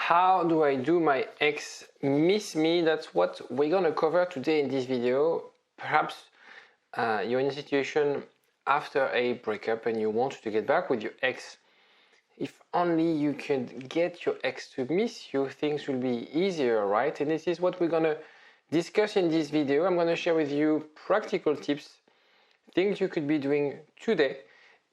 How do I do my ex miss me? That's what we're gonna cover today in this video. Perhaps you're in a situation after a breakup and you want to get back with your ex. If only you could get your ex to miss you, things will be easier, right? And this is what we're gonna discuss in this video. I'm gonna share with you practical tips, things you could be doing today,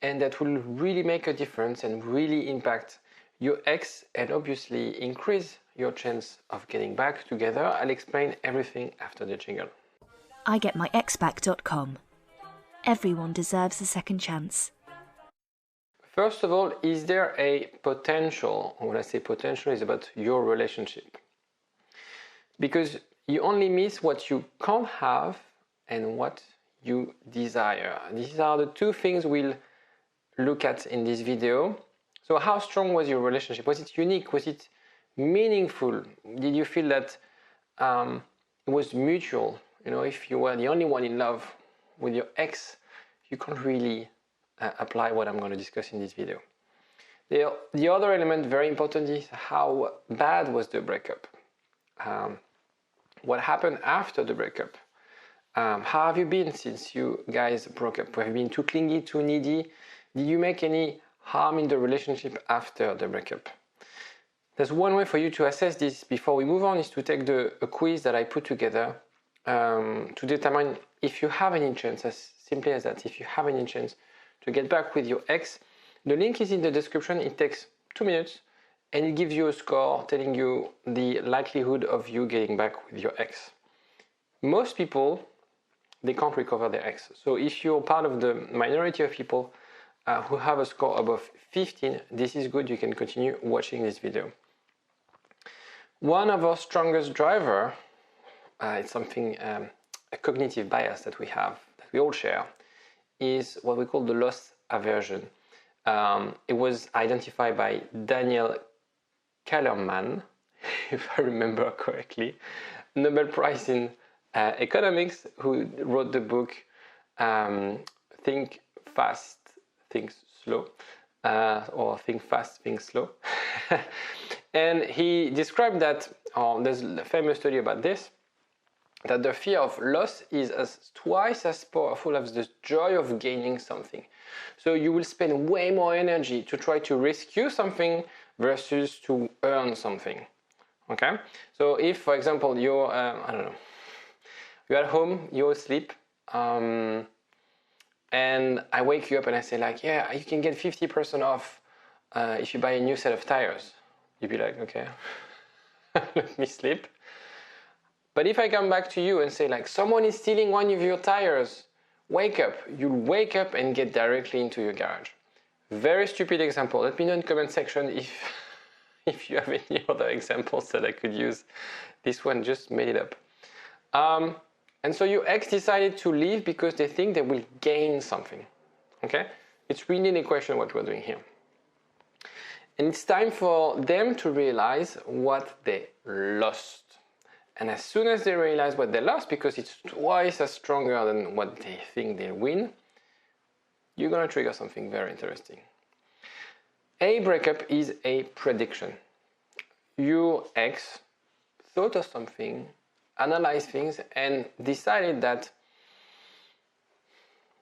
and that will really make a difference and really impact your ex and obviously increase your chance of getting back together. I'll explain everything after the jingle. IGetMyExBack.com. Everyone deserves a second chance. First of all, is there a potential? When I say potential, it's about your relationship. Because you only miss what you can't have and what you desire. These are the two things we'll look at in this video. So how strong was your relationship? Was it unique? Was it meaningful? Did you feel that it was mutual? You know, if you were the only one in love with your ex, you can't really apply what I'm going to discuss in this video. The other element, very important, is how bad was the breakup? What happened after the breakup? How have you been since you guys broke up? Have you been too clingy, too needy? Did you make any harm in the relationship after the breakup? There's one way for you to assess this before we move on, is to take a quiz that I put together to determine if you have any chance, as simply as that, if you have any chance to get back with your ex. The link is in the description. It takes 2 minutes and it gives you a score telling you the likelihood of you getting back with your ex. Most people, they can't recover their ex. So if you're part of the minority of people who have a score above 15, this is good. You can continue watching this video. One of our strongest driver, it's something, a cognitive bias that we have, that we all share, is what we call the loss aversion. It was identified by Daniel Kahneman, if I remember correctly, Nobel Prize in economics, who wrote the book Think Fast, Think Slow, or Think Fast, Think Slow. And he described that, there's a famous study about this, that the fear of loss is twice as powerful as the joy of gaining something. So you will spend way more energy to try to rescue something versus to earn something. Okay? So if, for example, you're, I don't know, you're at home, you're asleep, and I wake you up and I say like, yeah, you can get 50% off if you buy a new set of tires. You'd be like, okay, let me sleep. But if I come back to you and say like, someone is stealing one of your tires, wake up. You'll wake up and get directly into your garage. Very stupid example. Let me know in the comment section if you have any other examples that I could use. This one just made it up. And so your ex decided to leave because they think they will gain something. Okay? It's really an equation what we're doing here. And it's time for them to realize what they lost. And as soon as they realize what they lost, because it's twice as stronger than what they think they'll win, you're going to trigger something very interesting. A breakup is a prediction. Your ex thought of something, analyzed things, and decided that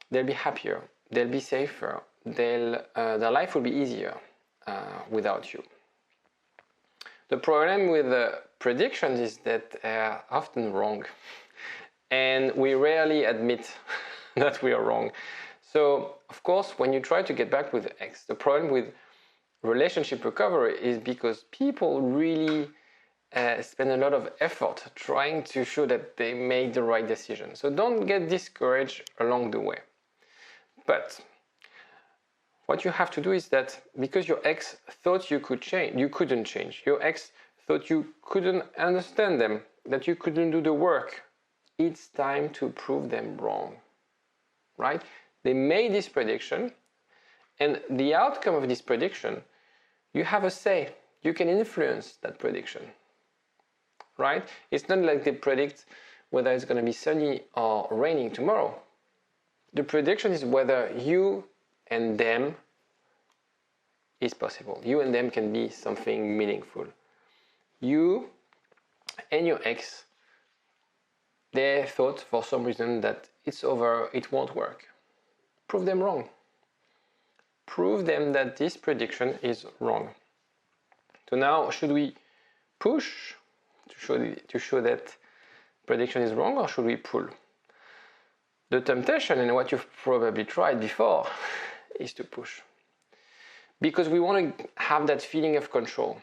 they'll be happier, they'll be safer, their life will be easier without you. The problem with predictions is that they are often wrong, and we rarely admit that we are wrong. So, of course, when you try to get back with the ex, the problem with relationship recovery is because people really spend a lot of effort trying to show that they made the right decision. So don't get discouraged along the way. But what you have to do is that because your ex thought you could change, you couldn't change. Your ex thought you couldn't understand them, that you couldn't do the work. It's time to prove them wrong, right? They made this prediction, and the outcome of this prediction, you have a say. You can influence that prediction, right? It's not like they predict whether it's going to be sunny or raining tomorrow. The prediction is whether you and them is possible. You and them can be something meaningful. you and your ex, they thought for some reason that it's over, it won't work. Prove them wrong. Prove them that this prediction is wrong. So now, should we push to show that prediction is wrong, or should we pull? The temptation, and what you've probably tried before, is to push. Because we want to have that feeling of control.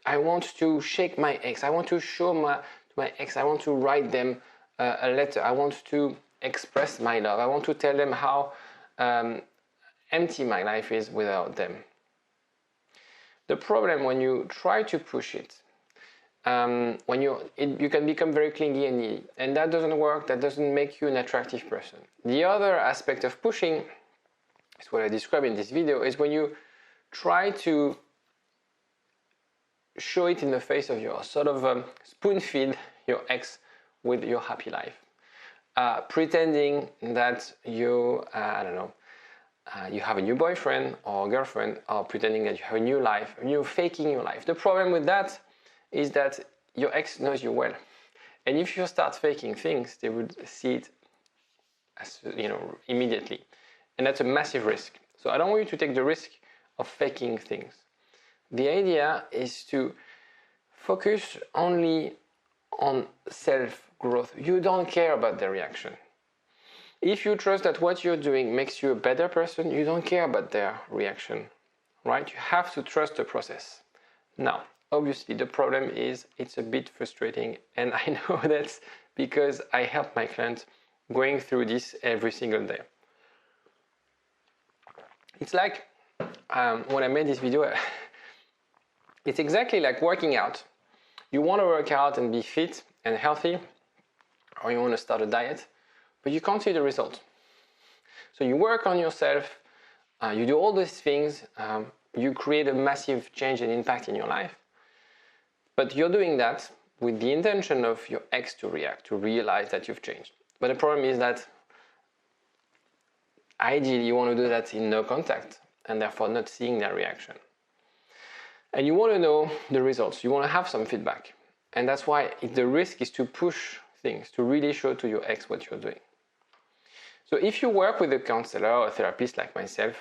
I want to shake my ex. I want to show my ex. I want to write them a letter. I want to express my love. I want to tell them how empty my life is without them. The problem when you try to push it, you can become very clingy and needy, and that doesn't work. That doesn't make you an attractive person. The other aspect of pushing, is what I describe in this video, is when you try to show it in the face of your sort of spoon feed your ex with your happy life, pretending that you you have a new boyfriend or girlfriend, or pretending that you have a new life, you're faking your life. The problem with that is that your ex knows you well, and if you start faking things, they would see it as, immediately, and that's a massive risk. So I don't want you to take the risk of faking things. The idea is to focus only on self-growth. You don't care about the reaction. If you trust that what you're doing makes you a better person, you don't care about their reaction, right? You have to trust the process. Now, obviously, the problem is it's a bit frustrating, and I know that's because I help my clients going through this every single day. It's like when I made this video, it's exactly like working out. You want to work out and be fit and healthy, or you want to start a diet, but you can't see the result. So you work on yourself, you do all these things, you create a massive change and impact in your life, but you're doing that with the intention of your ex to react, to realize that you've changed. But the problem is that ideally you want to do that in no contact, and therefore not seeing their reaction. And you want to know the results, you want to have some feedback. And that's why the risk is to push things, to really show to your ex what you're doing. So if you work with a counselor or a therapist like myself,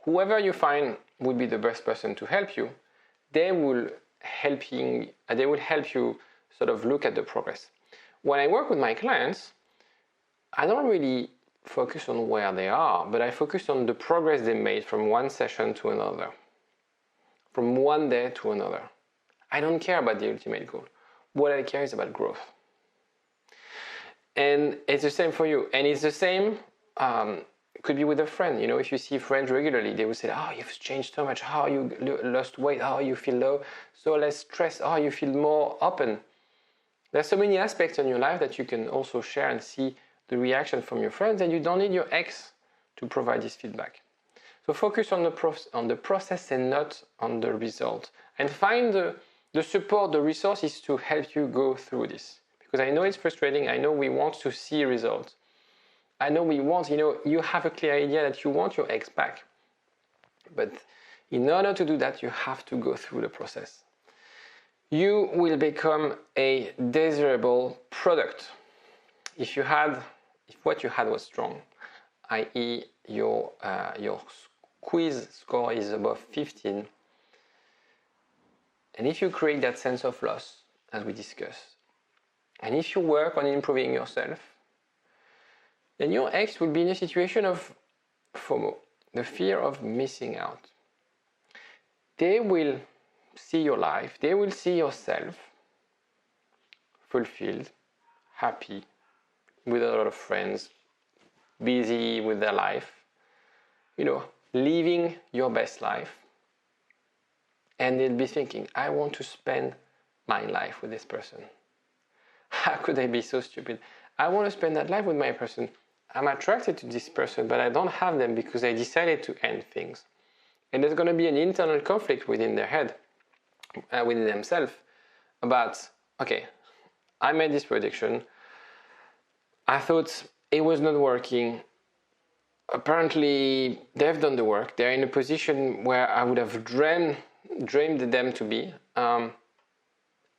whoever you find would be the best person to help you, they will help you sort of look at the progress. When I work with my clients, I don't really focus on where they are, but I focus on the progress they made from one session to another, from one day to another. I don't care about the ultimate goal. What I care is about growth. And it's the same for you. And it's the same, could be with a friend. If you see friends regularly, they will say, oh, you've changed so much. How you lost weight. Oh, you feel low. So less stress. Oh, you feel more open. There's so many aspects in your life that you can also share and see the reaction from your friends, and you don't need your ex to provide this feedback. So focus on the process and not on the result. And find the support, the resources to help you go through this. Because I know it's frustrating. I know we want to see results. I know we want, you have a clear idea that you want your ex back. But in order to do that, you have to go through the process. You will become a desirable product. If what you had was strong, i.e. your quiz score is above 15, and if you create that sense of loss, as we discussed, and if you work on improving yourself, then your ex will be in a situation of FOMO, the fear of missing out. They will see your life, they will see yourself fulfilled, happy, with a lot of friends, busy with their life, living your best life. And they'll be thinking, I want to spend my life with this person. How could I be so stupid? I want to spend that life with my person. I'm attracted to this person, but I don't have them because I decided to end things. And there's going to be an internal conflict within their head, within themselves, about, okay, I made this prediction. I thought it was not working. Apparently, they've done the work. They're in a position where I would have dreamed them to be.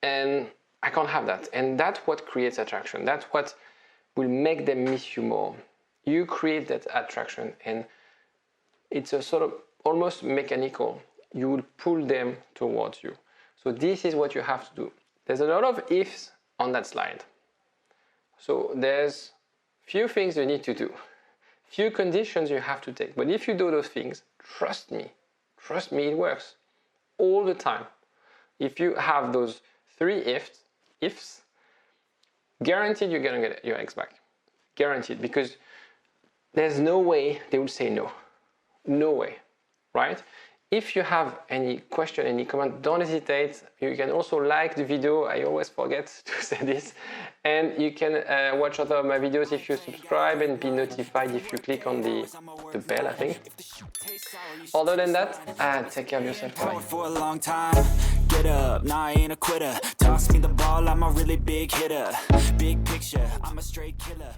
and I can't have that. And that's what creates attraction. That's what will make them miss you more. You create that attraction, and it's a sort of almost mechanical. You will pull them towards you. So this is what you have to do. There's a lot of ifs on that slide. So there's few things you need to do, few conditions you have to take. But if you do those things, trust me, it works all the time. If you have those 3 ifs, guaranteed you're gonna get your ex back. Guaranteed, because there's no way they will say no. No way, right? If you have any question, any comment, don't hesitate. You can also like the video. I always forget to say this. And you can watch other of my videos if you subscribe and be notified if you click on the bell, I think. Other than that, take care of yourself. Bye. For a long time, get up, nah, I ain't a quitter. Toss me the ball, I'm a really big hitter. Big picture, I'm a straight killer.